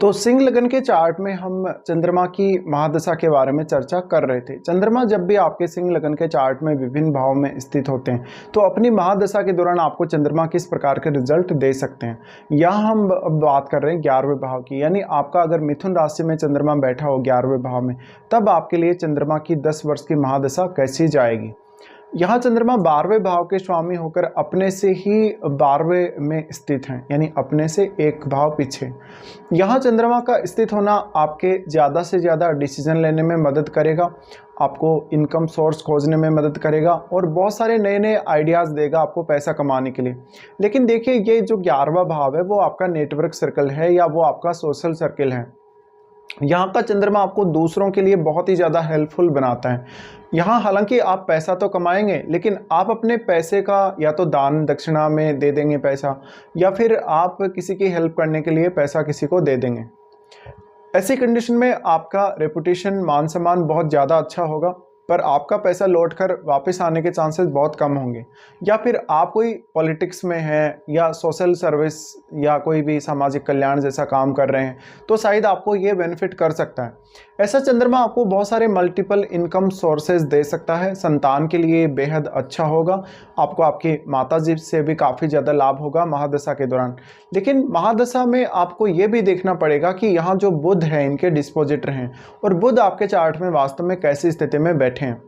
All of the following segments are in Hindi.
तो सिंह लगन के चार्ट में हम चंद्रमा की महादशा के बारे में चर्चा कर रहे थे। चंद्रमा जब भी आपके सिंह लगन के चार्ट में विभिन्न भाव में स्थित होते हैं तो अपनी महादशा के दौरान आपको चंद्रमा किस प्रकार के रिजल्ट दे सकते हैं। यहाँ हम अब बात कर रहे हैं 11वें भाव की, यानी आपका अगर मिथुन राशि में चंद्रमा बैठा हो 11वें भाव में, तब आपके लिए चंद्रमा की 10 वर्ष की महादशा कैसी जाएगी। यहाँ चंद्रमा 12वें भाव के स्वामी होकर अपने से ही 12वें में स्थित हैं, यानी अपने से एक भाव पीछे। यहाँ चंद्रमा का स्थित होना आपके ज़्यादा से ज़्यादा डिसीजन लेने में मदद करेगा, आपको इनकम सोर्स खोजने में मदद करेगा और बहुत सारे नए नए आइडियाज़ देगा आपको पैसा कमाने के लिए। लेकिन देखिए, ये जो 11वां भाव है वो आपका नेटवर्क सर्कल है या वो आपका सोशल सर्कल है। यहाँ का चंद्रमा आपको दूसरों के लिए बहुत ही ज़्यादा हेल्पफुल बनाता है। यहाँ हालांकि आप पैसा तो कमाएंगे, लेकिन आप अपने पैसे का या तो दान दक्षिणा में दे देंगे पैसा, या फिर आप किसी की हेल्प करने के लिए पैसा किसी को दे देंगे। ऐसी कंडीशन में आपका रेपुटेशन, मान सम्मान बहुत ज़्यादा अच्छा होगा, पर आपका पैसा लौटकर वापस आने के चांसेस बहुत कम होंगे। या फिर आप कोई पॉलिटिक्स में हैं या सोशल सर्विस या कोई भी सामाजिक कल्याण जैसा काम कर रहे हैं तो शायद आपको ये बेनिफिट कर सकता है। ऐसा चंद्रमा आपको बहुत सारे मल्टीपल इनकम सोर्सेज दे सकता है। संतान के लिए बेहद अच्छा होगा, आपको आपकी माताजी से भी काफ़ी ज़्यादा लाभ होगा महादशा के दौरान। लेकिन महादशा में आपको ये भी देखना पड़ेगा कि यहाँ जो बुध है इनके डिस्पोजिटर हैं, और बुध आपके चार्ट में वास्तव में कैसी स्थिति में बैठे हैं।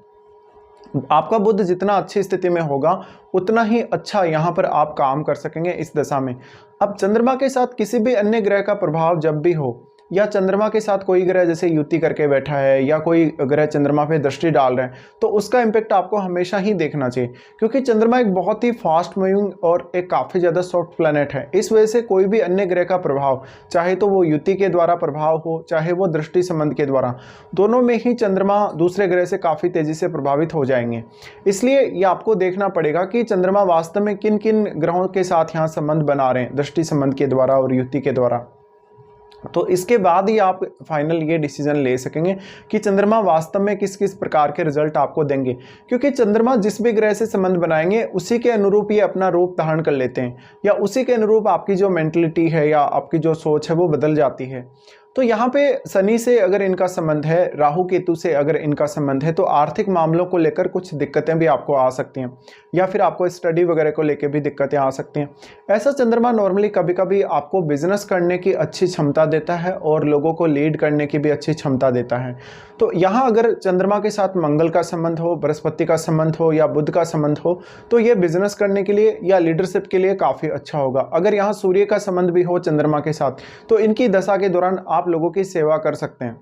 आपका बुध जितना अच्छी स्थिति में होगा उतना ही अच्छा यहाँ पर आप काम कर सकेंगे इस दशा में। अब चंद्रमा के साथ किसी भी अन्य ग्रह का प्रभाव जब भी हो, या चंद्रमा के साथ कोई ग्रह जैसे युति करके बैठा है या कोई ग्रह चंद्रमा पे दृष्टि डाल रहे हैं, तो उसका इम्पैक्ट आपको हमेशा ही देखना चाहिए, क्योंकि चंद्रमा एक बहुत ही फास्ट मूविंग और एक काफ़ी ज़्यादा सॉफ्ट प्लैनेट है। इस वजह से कोई भी अन्य ग्रह का प्रभाव, चाहे तो वो युति के द्वारा प्रभाव हो चाहे वो दृष्टि संबंध के द्वारा, दोनों में ही चंद्रमा दूसरे ग्रह से काफ़ी तेज़ी से प्रभावित हो जाएंगे। इसलिए ये आपको देखना पड़ेगा कि चंद्रमा वास्तव में किन किन ग्रहों के साथ यहाँ संबंध बना रहे हैं, दृष्टि संबंध के द्वारा और युति के द्वारा। तो इसके बाद ही आप फाइनल ये डिसीजन ले सकेंगे कि चंद्रमा वास्तव में किस किस प्रकार के रिजल्ट आपको देंगे, क्योंकि चंद्रमा जिस भी ग्रह से संबंध बनाएंगे उसी के अनुरूप ये अपना रूप धारण कर लेते हैं, या उसी के अनुरूप आपकी जो मेंटलिटी है या आपकी जो सोच है वो बदल जाती है। तो यहाँ पे शनि से अगर इनका संबंध है, राहु केतु से अगर इनका संबंध है, तो आर्थिक मामलों को लेकर कुछ दिक्कतें भी आपको आ सकती हैं, या फिर आपको स्टडी वगैरह को लेकर भी दिक्कतें आ सकती हैं। ऐसा चंद्रमा नॉर्मली कभी कभी आपको बिजनेस करने की अच्छी क्षमता देता है और लोगों को लीड करने की भी अच्छी क्षमता देता है। तो यहाँ अगर चंद्रमा के साथ मंगल का संबंध हो, बृहस्पति का संबंध हो या बुध का संबंध हो, तो ये बिजनेस करने के लिए या लीडरशिप के लिए काफ़ी अच्छा होगा। अगर यहाँ सूर्य का संबंध भी हो चंद्रमा के साथ, तो इनकी दशा के दौरान आप लोगों की सेवा कर सकते हैं।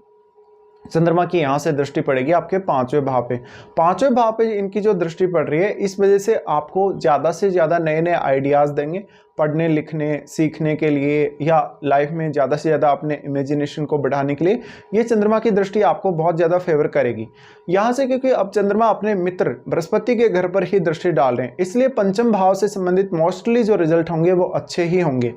चंद्रमा की यहाँ से दृष्टि पड़ेगी आपके 5वें भाव पे। 5वें भाव पे इनकी जो दृष्टि पड़ रही है, इस वजह से आपको ज़्यादा से ज़्यादा नए नए आइडियाज़ देंगे पढ़ने लिखने सीखने के लिए, या लाइफ में ज़्यादा से ज़्यादा अपने इमेजिनेशन को बढ़ाने के लिए ये चंद्रमा की दृष्टि आपको बहुत ज़्यादा फेवर करेगी यहाँ से, क्योंकि अब चंद्रमा अपने मित्र बृहस्पति के घर पर ही दृष्टि डाल रहे हैं, इसलिए पंचम भाव से संबंधित मोस्टली जो रिजल्ट होंगे वो अच्छे ही होंगे।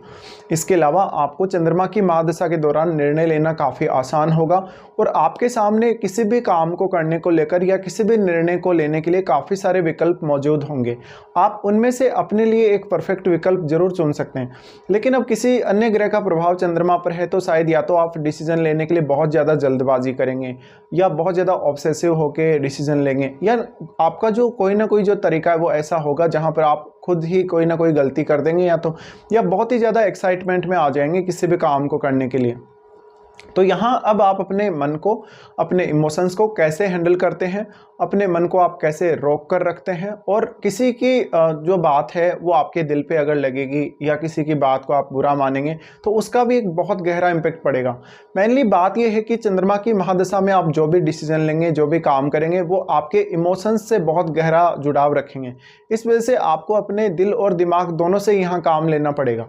इसके अलावा आपको चंद्रमा की महादशा के दौरान निर्णय लेना काफ़ी आसान होगा, और आपके सामने किसी भी काम को करने को लेकर या किसी भी निर्णय को लेने के लिए काफ़ी सारे विकल्प मौजूद होंगे। आप उनमें से अपने लिए एक परफेक्ट विकल्प जरूर चुन सकते हैं। लेकिन अब किसी अन्य ग्रह का प्रभाव चंद्रमा पर है तो शायद या तो आप डिसीजन लेने के लिए बहुत ज़्यादा जल्दबाजी करेंगे, या बहुत ज़्यादा ऑब्सेसिव होकर डिसीजन लेंगे, या आपका जो कोई ना कोई जो तरीका है वो ऐसा होगा जहां पर आप खुद ही कोई ना कोई गलती कर देंगे, या बहुत ही ज़्यादा एक्साइटमेंट में आ जाएंगे किसी भी काम को करने के लिए। तो यहाँ अब आप अपने मन को, अपने इमोशंस को कैसे हैंडल करते हैं, अपने मन को आप कैसे रोक कर रखते हैं, और किसी की जो बात है वो आपके दिल पे अगर लगेगी या किसी की बात को आप बुरा मानेंगे तो उसका भी एक बहुत गहरा इम्पैक्ट पड़ेगा। मेनली बात यह है कि चंद्रमा की महादशा में आप जो भी डिसीजन लेंगे, जो भी काम करेंगे, वो आपके इमोशंस से बहुत गहरा जुड़ाव रखेंगे। इस वजह से आपको अपने दिल और दिमाग दोनों से यहाँ काम लेना पड़ेगा।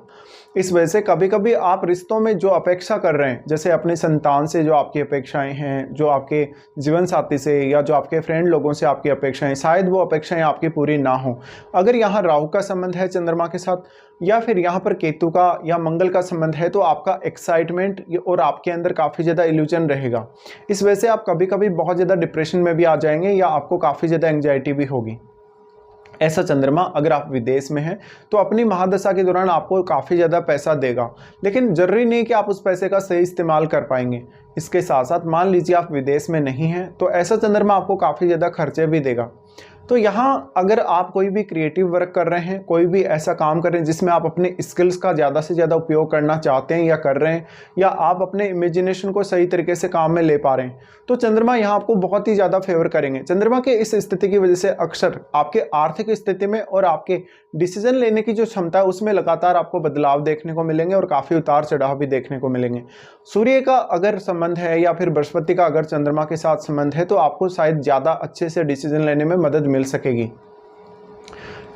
इस वजह से कभी कभी आप रिश्तों में जो अपेक्षा कर रहे हैं, जैसे अपने संतान से जो आपकी अपेक्षाएं हैं, जो आपके जीवन साथी से या जो आपके फ्रेंड लोगों से आपकी अपेक्षाएं, शायद वो अपेक्षाएं आपकी पूरी ना हो। अगर यहाँ राहु का संबंध है चंद्रमा के साथ, या फिर यहाँ पर केतु का या मंगल का संबंध है, तो आपका एक्साइटमेंट और आपके अंदर काफ़ी ज़्यादा इल्यूजन रहेगा। इस वजह से आप कभी कभी बहुत ज़्यादा डिप्रेशन में भी आ जाएंगे, या आपको काफ़ी ज़्यादा एंग्जाइटी भी होगी। ऐसा चंद्रमा अगर आप विदेश में हैं तो अपनी महादशा के दौरान आपको काफ़ी ज़्यादा पैसा देगा, लेकिन ज़रूरी नहीं कि आप उस पैसे का सही इस्तेमाल कर पाएंगे। इसके साथ साथ मान लीजिए आप विदेश में नहीं हैं तो ऐसा चंद्रमा आपको काफ़ी ज़्यादा खर्चे भी देगा। तो यहाँ अगर आप कोई भी क्रिएटिव वर्क कर रहे हैं, कोई भी ऐसा काम कर रहे हैं जिसमें आप अपने स्किल्स का ज़्यादा से ज़्यादा उपयोग करना चाहते हैं या कर रहे हैं, या आप अपने इमेजिनेशन को सही तरीके से काम में ले पा रहे हैं, तो चंद्रमा यहाँ आपको बहुत ही ज़्यादा फेवर करेंगे। चंद्रमा के इस स्थिति की वजह से अक्सर आपके आर्थिक स्थिति में और आपके डिसीजन लेने की जो क्षमता है उसमें लगातार आपको बदलाव देखने को मिलेंगे और काफ़ी उतार चढ़ाव भी देखने को मिलेंगे। सूर्य का अगर संबंध है या फिर बृहस्पति का अगर चंद्रमा के साथ संबंध है तो आपको शायद ज़्यादा अच्छे से डिसीजन लेने में मदद मिल सकेगी।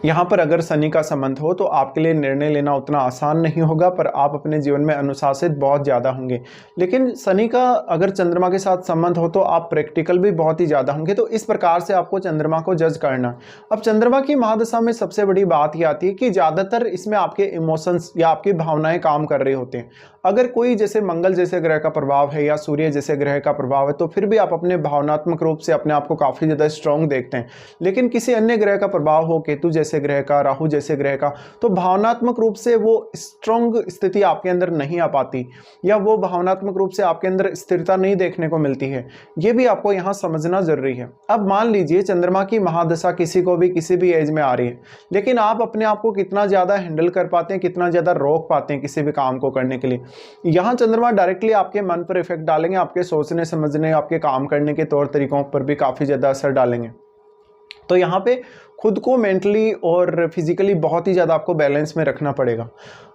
यहाँ पर अगर शनि का संबंध हो तो आपके लिए निर्णय लेना उतना आसान नहीं होगा, पर आप अपने जीवन में अनुशासित बहुत ज़्यादा होंगे। लेकिन शनि का अगर चंद्रमा के साथ संबंध हो तो आप प्रैक्टिकल भी बहुत ही ज़्यादा होंगे। तो इस प्रकार से आपको चंद्रमा को जज करना। अब चंद्रमा की महादशा में सबसे बड़ी बात यह आती है कि ज़्यादातर इसमें आपके इमोशंस या आपकी भावनाएं काम कर रहे होते हैं। अगर कोई जैसे मंगल जैसे ग्रह का प्रभाव है या सूर्य जैसे ग्रह का प्रभाव है तो फिर भी आप अपने भावनात्मक रूप से अपने आप को काफ़ी ज़्यादा स्ट्रॉन्ग देखते हैं। लेकिन किसी अन्य ग्रह का प्रभाव हो, केतु जैसे ग्रह का, राहु जैसे ग्रह का, तो भावनात्मक रूप से वो स्ट्रॉन्ग स्थिति आपके अंदर नहीं आ पाती या वो भावनात्मक रूप से आपके अंदर स्थिरता नहीं देखने को मिलती है। ये भी आपको यहाँ समझना जरूरी है। अब मान लीजिए चंद्रमा की महादशा किसी को भी किसी भी एज में आ रही है, लेकिन आप अपने आप को कितना ज़्यादा हैंडल कर पाते हैं, कितना ज़्यादा रोक पाते हैं किसी भी काम को करने के लिए। यहाँ चंद्रमा डायरेक्टली आपके मन पर इफेक्ट डालेंगे, आपके सोचने समझने, आपके काम करने के तौर तरीकों पर भी काफ़ी ज़्यादा असर डालेंगे। तो यहाँ पे खुद को मेंटली और फिजिकली बहुत ही ज़्यादा आपको बैलेंस में रखना पड़ेगा।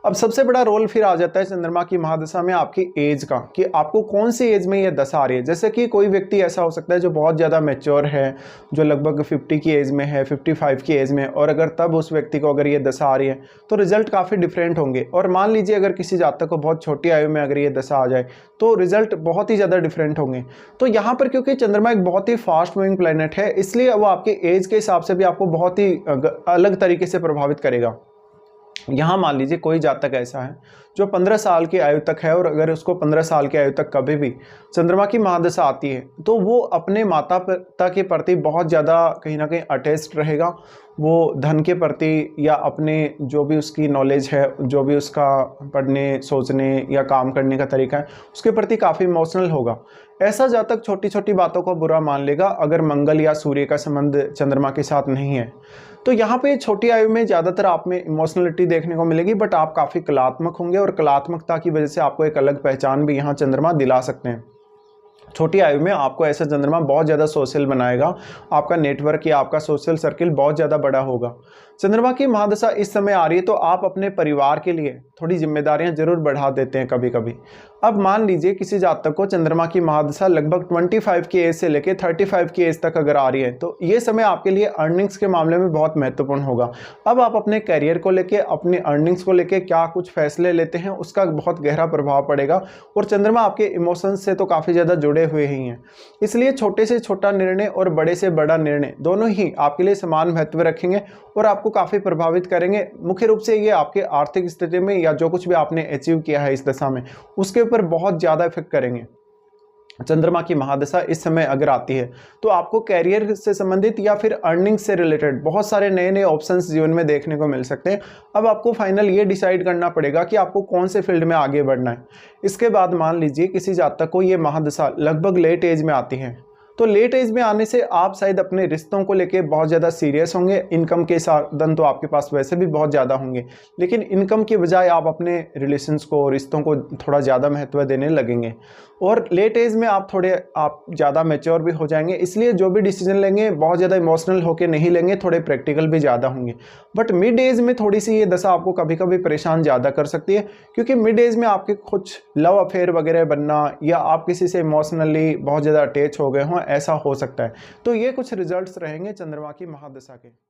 अब सबसे बड़ा रोल फिर आ जाता है चंद्रमा की महादशा में आपकी एज का, कि आपको कौन सी एज में ये दशा आ रही है। जैसे कि कोई व्यक्ति ऐसा हो सकता है जो बहुत ज़्यादा मैच्योर है, जो लगभग 50 की एज में है, 55 की एज में, और अगर तब उस व्यक्ति को अगर ये दशा आ रही है तो रिजल्ट काफ़ी डिफरेंट होंगे। और मान लीजिए अगर किसी जातक को बहुत छोटी आयु में अगर ये दशा आ जाए तो रिजल्ट बहुत ही ज़्यादा डिफरेंट होंगे। तो यहाँ पर क्योंकि चंद्रमा एक बहुत ही फास्ट मूविंग प्लैनेट है, इसलिए वो आपके एज के हिसाब से भी आपको बहुत ही अलग तरीके से प्रभावित करेगा। यहाँ मान लीजिए कोई जातक ऐसा है जो 15 साल की आयु तक है, और अगर उसको 15 साल की आयु तक कभी भी चंद्रमा की महादशा आती है तो वो अपने माता पिता के प्रति बहुत ज़्यादा कहीं ना कहीं अटैच्ड रहेगा। वो धन के प्रति या अपने जो भी उसकी नॉलेज है, जो भी उसका पढ़ने सोचने या काम करने का तरीका है, उसके प्रति काफ़ी इमोशनल होगा। ऐसा जातक छोटी छोटी बातों को बुरा मान लेगा अगर मंगल या सूर्य का संबंध चंद्रमा के साथ नहीं है। तो यहाँ पे छोटी आयु में ज़्यादातर आप में इमोशनलिटी देखने को मिलेगी, बट आप काफ़ी कलात्मक होंगे और कलात्मकता की वजह से आपको एक अलग पहचान भी यहाँ चंद्रमा दिला सकते हैं। छोटी आयु में आपको ऐसा चंद्रमा बहुत ज़्यादा सोशल बनाएगा, आपका नेटवर्क या आपका सोशल सर्किल बहुत ज़्यादा बड़ा होगा। चंद्रमा की महादशा इस समय आ रही है तो आप अपने परिवार के लिए थोड़ी जिम्मेदारियां जरूर बढ़ा देते हैं कभी कभी। अब मान लीजिए किसी जातक को चंद्रमा की महादशा लगभग 25 की एज से लेकर 35 की एज तक अगर आ रही है तो ये समय आपके लिए अर्निंग्स के मामले में बहुत महत्वपूर्ण होगा। अब आप अपने करियर को लेके, अपनी अर्निंग्स को लेके क्या कुछ फैसले लेते हैं उसका बहुत गहरा प्रभाव पड़ेगा, और चंद्रमा आपके इमोशंस से तो काफ़ी ज़्यादा जुड़े हुए ही हैं। इसलिए छोटे से छोटा निर्णय और बड़े से बड़ा निर्णय दोनों ही आपके लिए समान महत्व रखेंगे और आपको काफ़ी प्रभावित करेंगे। मुख्य रूप से ये आपके आर्थिक स्थिति में या जो कुछ भी आपने अचीव किया है इस दशा में उसके ऊपर बहुत ज़्यादा इफेक्ट करेंगे। चंद्रमा की महादशा इस समय अगर आती है तो आपको कैरियर से संबंधित या फिर अर्निंग से रिलेटेड बहुत सारे नए नए ऑप्शंस जीवन में देखने को मिल सकते हैं। अब आपको फाइनल ये डिसाइड करना पड़ेगा कि आपको कौन से फील्ड में आगे बढ़ना है। इसके बाद मान लीजिए किसी जातक को ये महादशा लगभग लेट एज में आती है, तो लेट एज में आने से आप शायद अपने रिश्तों को लेके बहुत ज़्यादा सीरियस होंगे। इनकम के साधन तो आपके पास वैसे भी बहुत ज़्यादा होंगे, लेकिन इनकम के बजाय आप अपने रिलेशंस को, रिश्तों को थोड़ा ज़्यादा महत्व देने लगेंगे। और लेट एज में आप ज़्यादा मैच्योर भी हो जाएंगे, इसलिए जो भी डिसीजन लेंगे बहुत ज़्यादा इमोशनल होकर नहीं लेंगे, थोड़े प्रैक्टिकल भी ज़्यादा होंगे। बट मिड एज में थोड़ी सी ये दशा आपको कभी कभी परेशान ज़्यादा कर सकती है, क्योंकि मिड एज में आपके कुछ लव अफेयर वगैरह बनना या आप किसी से इमोशनली बहुत ज़्यादा अटैच हो गए हों, ऐसा हो सकता है। तो ये कुछ रिजल्ट्स रहेंगे चंद्रमा की महादशा के।